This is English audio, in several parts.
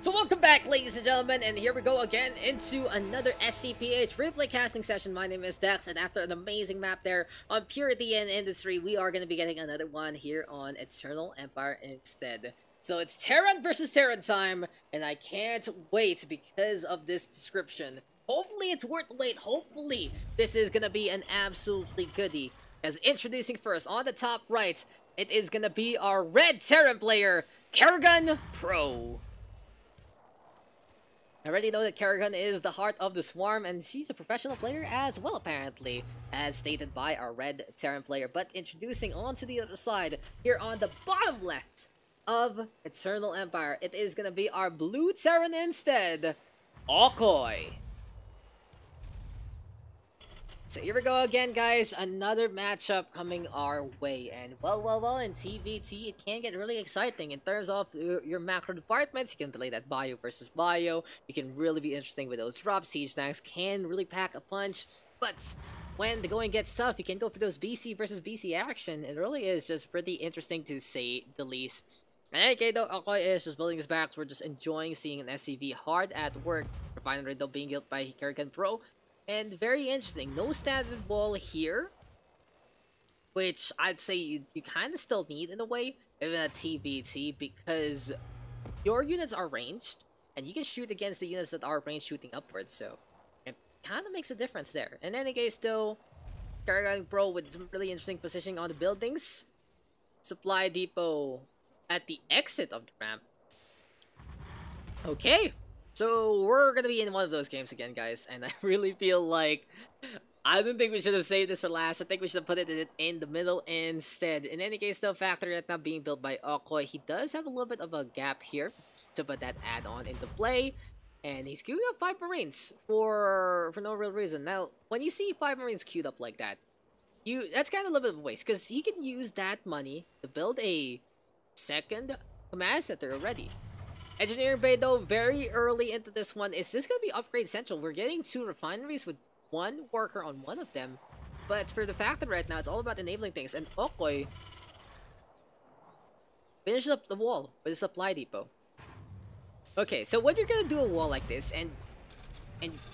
So welcome back, ladies and gentlemen, and here we go again into another SCPH replay casting session. My name is Daks, and after an amazing map there on Purity and Industry, we are going to be getting another one here on Eternal Empire instead. So it's Terran versus Terran time, and I can't wait because of this description. Hopefully it's worth the wait. Hopefully this is going to be an absolutely goodie. As introducing first, on the top right, it is going to be our red Terran player, KERRIGANPRO. I already know that Kerrigan is the heart of the swarm, and she's a professional player as well, apparently, as stated by our red Terran player. But introducing onto the other side, here on the bottom left of Eternal Empire, it is gonna be our blue Terran instead, Okoy. So here we go again, guys. Another matchup coming our way. And well, in TVT, it can get really exciting in terms of your macro departments. You can play that bio versus bio. You can really be interesting with those drops. Siege tanks can really pack a punch. But when the going gets tough, you can go for those BC versus BC action. It really is just pretty interesting to say the least. And okay, though, Okoy is just building his barracks. We're just enjoying seeing an SCV hard at work. Refinery, though, being built by KERRIGANPRO. And very interesting, no standard wall here, which I'd say you kind of still need in a way, even at TVT, because your units are ranged, and you can shoot against the units that are ranged shooting upwards, so it kind of makes a difference there. In any case, though, KERRIGANPRO with some really interesting positioning on the buildings. Supply depot at the exit of the ramp. Okay. So, we're gonna be in one of those games again, guys, and I really feel like I don't think we should have saved this for last. I think we should have put it in the middle instead. In any case, though, factory right now being built by Okoy, he does have a little bit of a gap here to put that add-on into play, and he's queuing up 5 Marines for no real reason. Now, when you see 5 Marines queued up like that, that's kind of a little bit of a waste, because he can use that money to build a second command center already. Engineering Bay, though, very early into this one. Is this going to be Upgrade Central? We're getting 2 refineries with 1 worker on one of them. But for the factory right now, it's all about enabling things. And Okoy finishes up the wall with a supply depot. Okay, so when you're going to do a wall like this, and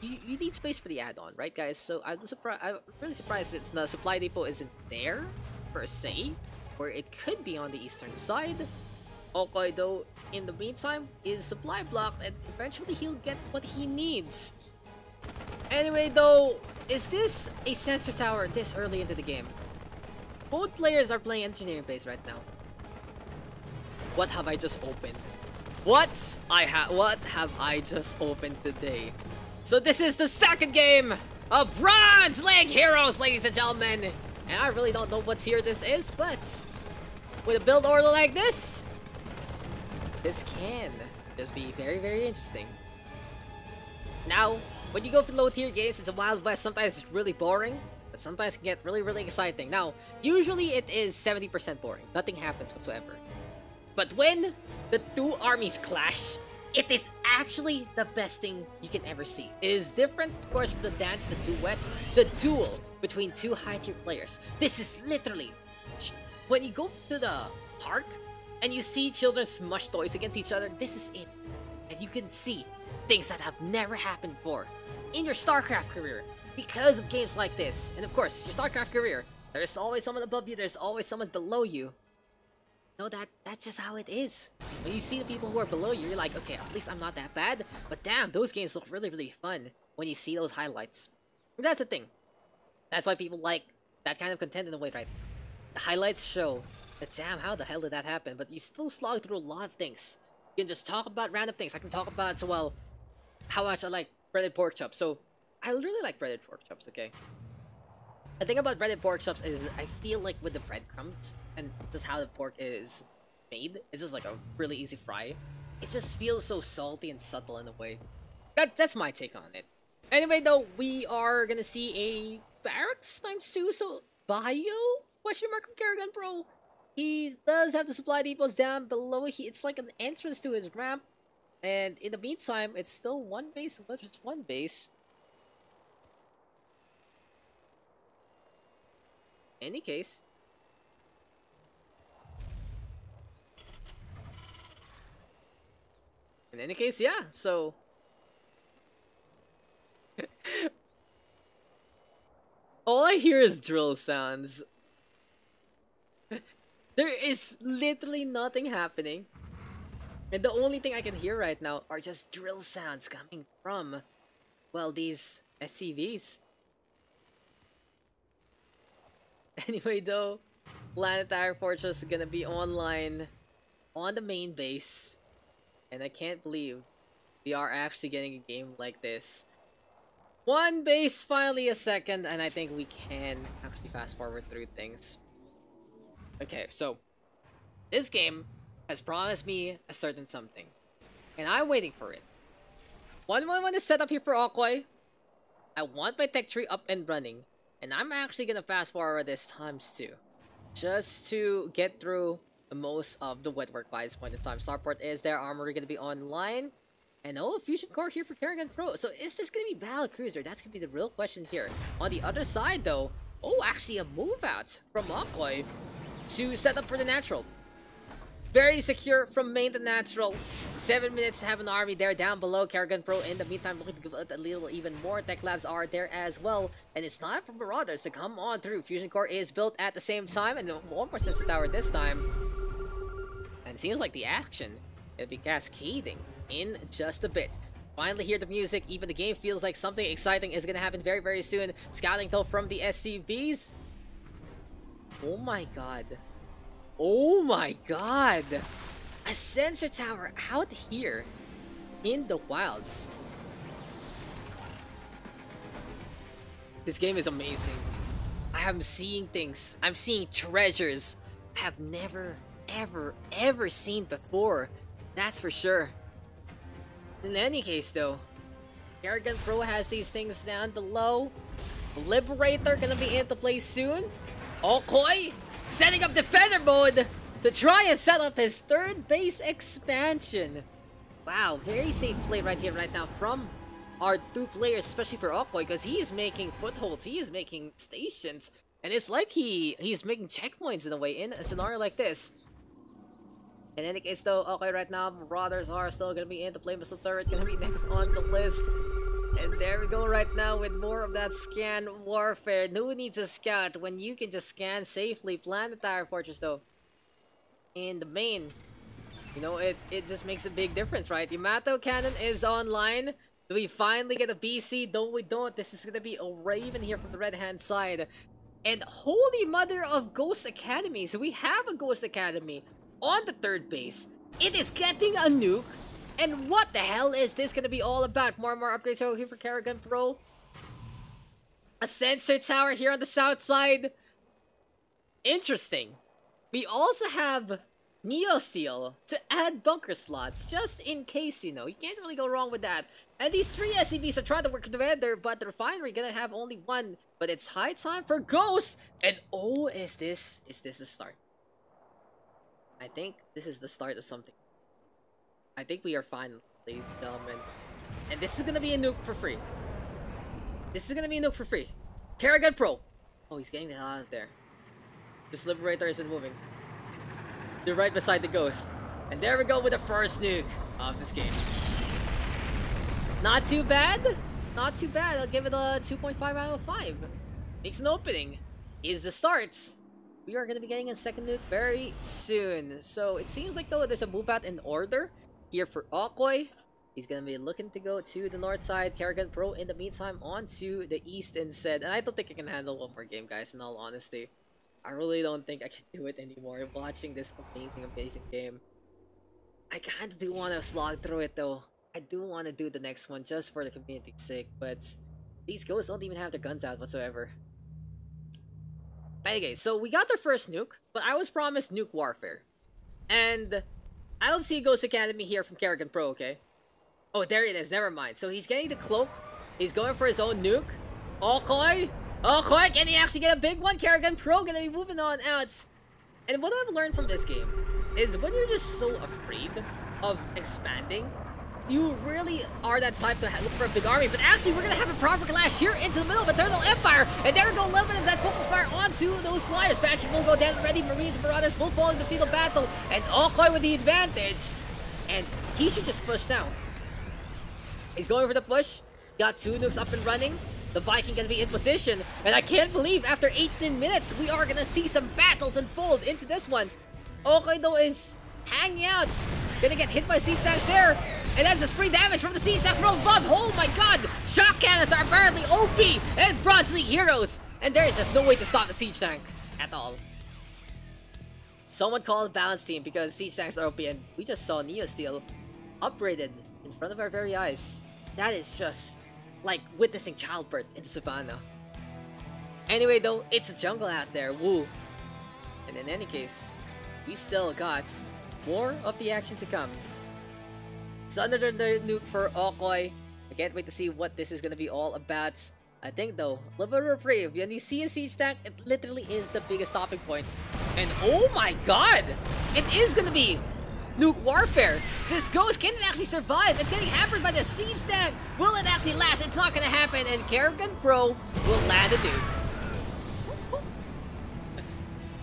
you need space for the add-on, right, guys? So I'm really surprised that the supply depot isn't there, per se, where it could be on the eastern side. Okoy, though, in the meantime, is supply blocked, and eventually he'll get what he needs. Anyway, though, is this a sensor tower this early into the game? Both players are playing engineering base right now. What have I just opened? What have I just opened today? So this is the second game of Bronze League Heroes, ladies and gentlemen. And I really don't know what tier this is, but with a build order like this can just be very, very interesting. Now, when you go for low tier games, it's a Wild West. Sometimes it's really boring, but sometimes it can get really, really exciting. Now, usually it is 70% boring. Nothing happens whatsoever. But when the 2 armies clash, it is actually the best thing you can ever see. It is different, of course, from the dance, the duets, the duel between 2 high tier players. This is literally, when you go to the park, and you see children smush toys against each other, this is it. And you can see things that have never happened before in your StarCraft career because of games like this. And of course, your StarCraft career, there's always someone above you, there's always someone below you. No, that's just how it is. When you see the people who are below you, you're like, okay, at least I'm not that bad. But damn, those games look really, really fun when you see those highlights. And that's the thing. That's why people like that kind of content in a way, right? The highlights show. But damn, how the hell did that happen? But you still slog through a lot of things. You can just talk about random things. I can talk about, as well, how much I like breaded pork chops. So, I really like breaded pork chops, okay? The thing about breaded pork chops is I feel like with the breadcrumbs and just how the pork is made, it's just like a really easy fry. It just feels so salty and subtle in a way. That's my take on it. Anyway, though, we are gonna see a barracks ×2, so bio? Question mark from KERRIGANPRO. He does have the supply depots down below. It's like an entrance to his ramp. And in the meantime, it's still 1 base, but just 1 base. Any case. In any case, yeah, so... all I hear is drill sounds. There is literally nothing happening. And the only thing I can hear right now are just drill sounds coming from, well, these SCVs. Anyway, though, Planetary Fortress is gonna be online on the main base. And I can't believe we are actually getting a game like this. One base, finally a second, and I think we can actually fast forward through things. Okay, so this game has promised me a certain something, and I'm waiting for it. 111 is set up here for Okoy. I want my tech tree up and running, and I'm actually gonna fast forward this times 2, just to get through the most of the wet work by this point in time. Starport is there, armory gonna be online, and oh, fusion core here for KERRIGANPRO. So is this gonna be battle cruiser? That's gonna be the real question here. On the other side, though, oh, actually a move out from Okoy to set up for the natural. Very secure from main to natural. 7 minutes to have an army there down below. KERRIGANPRO in the meantime looking to give it a little even more. Tech labs are there as well. And it's time for Marauders to come on through. Fusion core is built at the same time. And one more sensor tower this time. And it seems like the action will be cascading in just a bit. Finally hear the music. Even the game feels like something exciting is going to happen very, very soon. Scouting though from the SCVs. Oh my god. Oh my god! A sensor tower out here in the wilds. This game is amazing. I am seeing things. I'm seeing treasures I have never, ever seen before. That's for sure. In any case though, KERRIGANPRO has these things down below. Liberator gonna be into play soon. Okoy setting up defender mode to try and set up his third base expansion. Wow, very safe play right here, right now from our two players, especially for Okoy, because he is making footholds, he is making stations, and it's like he's making checkpoints in a way in a scenario like this. In any case though, Okoy right now, Marauders are still gonna be into play. Missile turret gonna be next on the list. And there we go right now with more of that scan warfare. No need to scout when you can just scan safely. Planetary Fortress though, in the main, you know, it just makes a big difference, right? Yamato Cannon is online. Do we finally get a BC? No, we don't. This is gonna be a Raven here from the red hand side. And holy mother of Ghost Academy. So we have a Ghost Academy on the third base. It is getting a nuke. And what the hell is this gonna be all about? More and more upgrades over here for KERRIGANPRO. A sensor tower here on the south side. Interesting. We also have Neosteel to add bunker slots, just in case, you know. You can't really go wrong with that. And these three SCVs are trying to work together, but the refinery gonna have only one. But it's high time for Ghost. And oh, is this the start? I think this is the start of something. I think we are fine, ladies and gentlemen. And this is gonna be a nuke for free. This is gonna be a nuke for free. KERRIGANPRO. Oh, he's getting the hell out of there. This Liberator isn't moving. You're right beside the Ghost. And there we go with the first nuke of this game. Not too bad. Not too bad. I'll give it a 2.5 out of 5. Makes an opening. Is the starts. We are gonna be getting a second nuke very soon. So it seems like though there's a move out in order here for Okoy. He's gonna be looking to go to the north side. KERRIGANPRO in the meantime onto the east instead. And I don't think I can handle one more game, guys, in all honesty. I really don't think I can do it anymore watching this amazing game. I kinda do wanna slog through it though. I do wanna do the next one just for the community's sake, but these ghosts don't even have their guns out whatsoever. Okay, so we got the first nuke, but I was promised nuke warfare. And I don't see Ghost Academy here from KERRIGANPRO, okay? Oh, there it is, never mind. So he's getting the cloak. He's going for his own nuke. Okoy! Okoy, can he actually get a big one? KERRIGANPRO gonna be moving on out. And what I've learned from this game is when you're just so afraid of expanding, you really are that type to look for a big army. But actually, we're gonna have a proper clash here into the middle of Eternal Empire. And there we go, limiting that focus fire onto those flyers. Bashing will go down already. Marines and Marauders will fall into the field of battle. And Okoy with the advantage. And he should just push now. He's going for the push. Got 2 nukes up and running. The Viking gonna be in position. And I can't believe after 18 minutes, we are gonna see some battles unfold into this one. Okoy though is hanging out. Gonna get hit by Siege Tank there. And that's just free damage from the Siege Tanks from above. Oh my god! Shock cannons are apparently OP and Bronze League heroes. And there is just no way to stop the Siege Tank at all. Someone called Balance Team because Siege Tanks are OP, and we just saw Neosteel upgraded in front of our very eyes. That is just like witnessing childbirth in the savannah. Anyway though, it's a jungle out there, woo. And in any case, we still got more of the action to come. So another nuke for Okoy. I can't wait to see what this is gonna be all about. I think though, a little bit of reprieve. When you see a Siege Tank, it literally is the biggest stopping point. And oh my god! It is gonna be nuke warfare. This ghost can it actually survive? It's getting hampered by the Siege Tank. Will it actually last? It's not gonna happen. And KERRIGANPRO will land a nuke.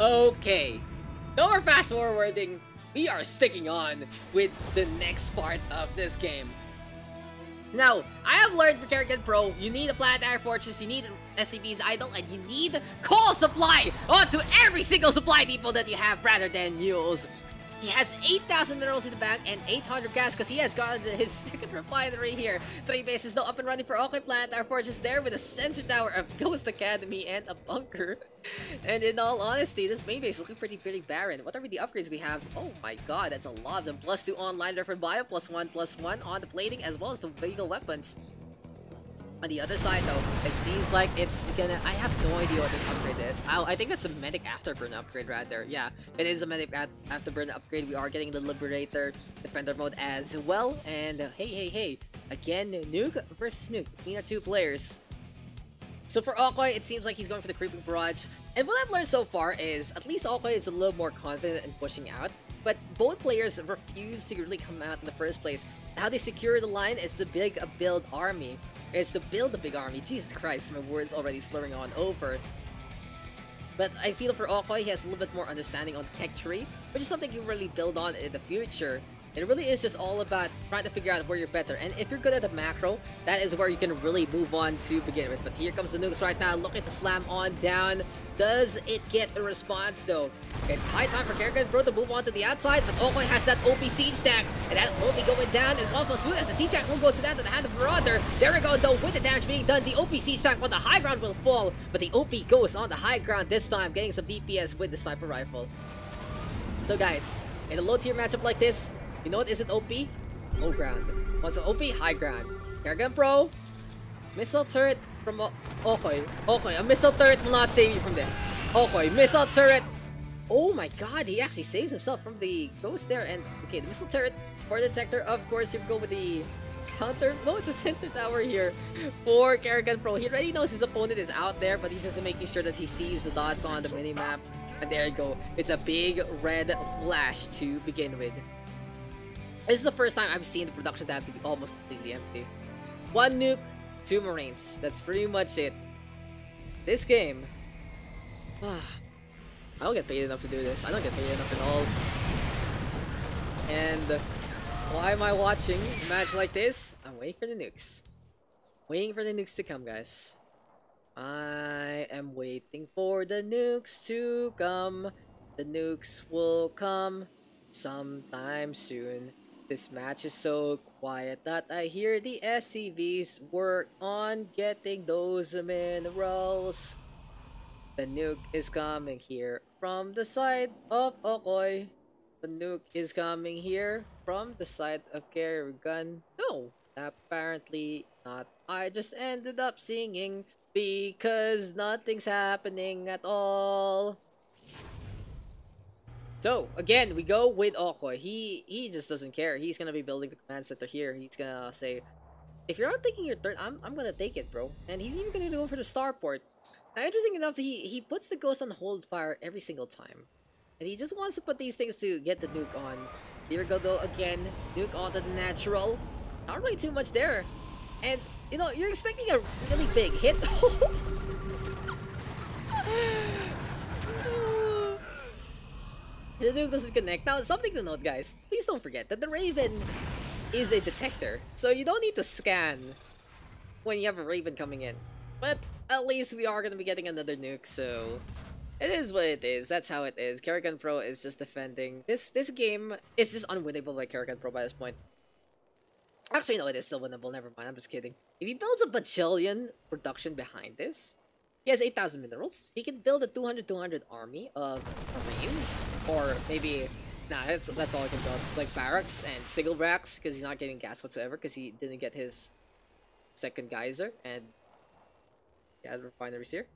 Okay. No more fast forwarding. We are sticking on with the next part of this game. Now, I have learned for KERRIGANPRO, you need a planetary fortress, you need SCP's idol, and you need coal supply onto every single supply depot that you have rather than mules. He has 8,000 minerals in the bank and 800 gas because he has gotten his second refinery here. 3 bases now up and running for Okoy Planetary Fortress there with a sensor tower, a Ghost Academy, and a bunker. And in all honesty, this main base is looking pretty barren. Whatever the upgrades we have, oh my god, that's a lot of them. +2 online different bio, +1/+1 on the plating, as well as the vehicle weapons. On the other side though, it seems like it's gonna, I have no idea what this upgrade is. I think that's a medic afterburn upgrade rather. Yeah, it is a medic afterburn upgrade. We are getting the Liberator Defender mode as well. And hey, again, nuke versus nuke between our 2 players. So for Okoy, it seems like he's going for the creeping barrage. And what I've learned so far is, at least Okoy is a little more confident in pushing out. But both players refuse to really come out in the first place. How they secure the line is to build army. Is to build a big army. Jesus Christ, my words already slurring on over. But I feel for Okoy, he has a little bit more understanding on the tech tree, which is something you really build on in the future. It really is just all about trying to figure out where you're better. And if you're good at the macro, that is where you can really move on to begin with. But here comes the nukes right now, looking to slam on down. Does it get a response though? It's high time for KERRIGANPRO to move on to the outside, but Okoy has that OP Siege Tank, and that will be going down in 1+1 as the Siege Tank will go down to the hand of Marauder. There we go though, with the damage being done, the OP Siege Tank on the high ground will fall, but the OP goes on the high ground this time, getting some DPS with the sniper rifle. So guys, in a low tier matchup like this, you know what isn't OP? Low ground. What's OP? High ground. KERRIGANPRO, missile turret from Okoy. Okoy, a missile turret will not save you from this. Okoy, missile turret. Oh my god, he actually saves himself from the ghost there. And okay, the missile turret for the detector, of course, you go with the counter. No, it's a sensor tower here for KERRIGANPRO. He already knows his opponent is out there, but he's just making sure that he sees the dots on the minimap. And there you go. It's a big red flash to begin with. This is the first time I've seen the production tab to be almost completely empty. 1 nuke, 2 marines. That's pretty much it. This game. I don't get paid enough to do this. I don't get paid enough at all. And why am I watching a match like this? I'm waiting for the nukes. Waiting for the nukes to come, guys. I am waiting for the nukes to come. The nukes will come sometime soon. This match is so quiet that I hear the SCVs work on getting those minerals. The nuke is coming here from the side of Okoy. The nuke is coming here from the side of KERRIGAN. No, apparently not. I just ended up singing because nothing's happening at all. So, again, we go with Okoy. He just doesn't care. He's gonna be building the command center here. He's gonna say, if you're not taking your turn, I'm gonna take it, bro. And he's even gonna go for the starport. Now, interesting enough, he puts the ghost on hold fire every single time. And he just wants to put these things to get the nuke on. Here we go, though, again. Nuke onto the natural. Not really too much there. And, you know, you're expecting a really big hit. The nuke doesn't connect. Now, something to note, guys. Please don't forget that the Raven is a detector. So you don't need to scan when you have a Raven coming in. But at least we are going to be getting another nuke, so it is what it is. That's how it is. KERRIGANPRO is just defending. This game is just unwinnable by KERRIGANPRO by this point. Actually, no, it is still winnable. Never mind, I'm just kidding. If he builds a bajillion production behind this, he has 8,000 minerals. He can build a 200 army of Marines. Or maybe... Nah, that's all he can build. Like barracks and single racks, because he's not getting gas whatsoever, because he didn't get his second geyser. And yeah, the refineries here.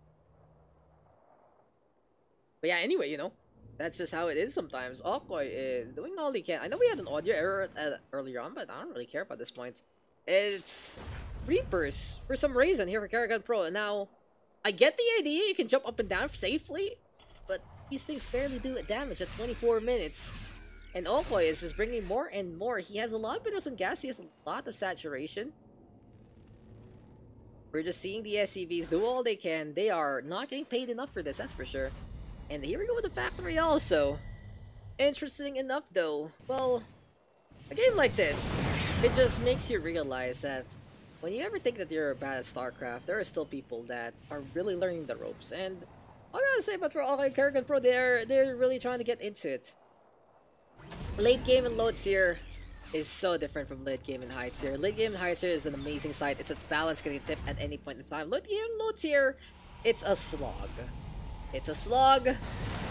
But yeah, anyway, you know, that's just how it is sometimes. Okoy is doing all he can. I know we had an audio error earlier on, but I don't really care about this point. It's Reapers for some reason here for KERRIGANPRO. And now, I get the idea you can jump up and down safely, but these things barely do damage at 24 minutes. And Okoy is just bringing more and more. He has a lot of minerals and gas. He has a lot of saturation. We're just seeing the SCVs do all they can. They are not getting paid enough for this, that's for sure. And here we go with the factory also. Interesting enough though, well, a game like this, it just makes you realize that when you ever think that you're bad at StarCraft, there are still people that are really learning the ropes. And all I gotta say about okoy KERRIGANPRO, they're really trying to get into it. Late game and low tier is so different from late game and high tier. Late game and high tier is an amazing site. It's a balance getting tipped at any point in time. Late game and low tier, it's a slog. It's a slog.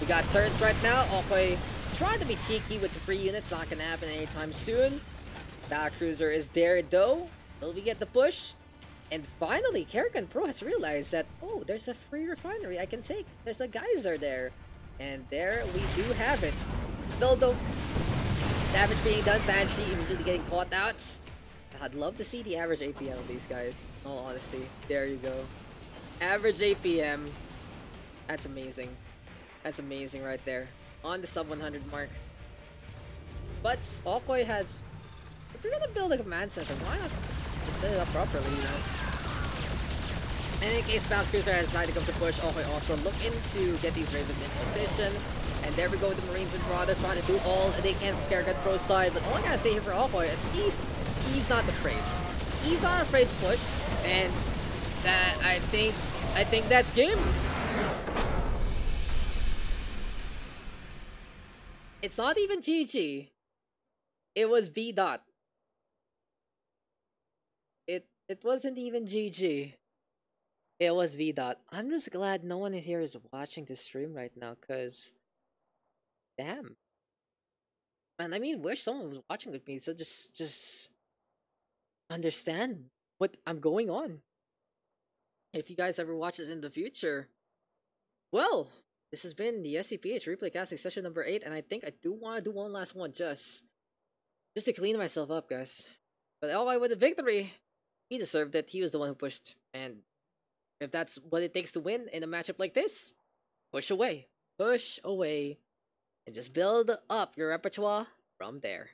We got turrets right now. Okoy trying to be cheeky with some free units. Not gonna happen anytime soon. Battlecruiser is there though. Will we get the push? And finally, KERRIGANPRO has realized that, oh, there's a free refinery I can take. There's a geyser there. And there we do have it. Still though, damage being done. Banshee immediately getting caught out. I'd love to see the average APM of these guys. In all honesty. There you go. Average APM. That's amazing. That's amazing right there. On the sub 100 mark. But Okoy has... If you're gonna build a command center, why not just set it up properly, you know? In any case, Battlecruiser has decided to go to push. Okoy also looking to get these Ravens in position. And there we go with the Marines and Marauders trying to do all they can for KERRIGANPRO's side. But all I gotta say here for Okoy, at least he's not afraid. He's not afraid to push. And that, I think that's game. It's not even GG. It was V dot. It wasn't even GG. It was V dot. I'm just glad no one here is watching this stream right now, cause damn. Man, I mean, wish someone was watching with me, so just understand what I'm going on. If you guys ever watch this in the future, well, this has been the SCPH replay casting session number 8, and I think I do want to do one last one just to clean myself up, guys. But Okoy with the victory, he deserved it. He was the one who pushed, and if that's what it takes to win in a matchup like this, push away, and just build up your repertoire from there.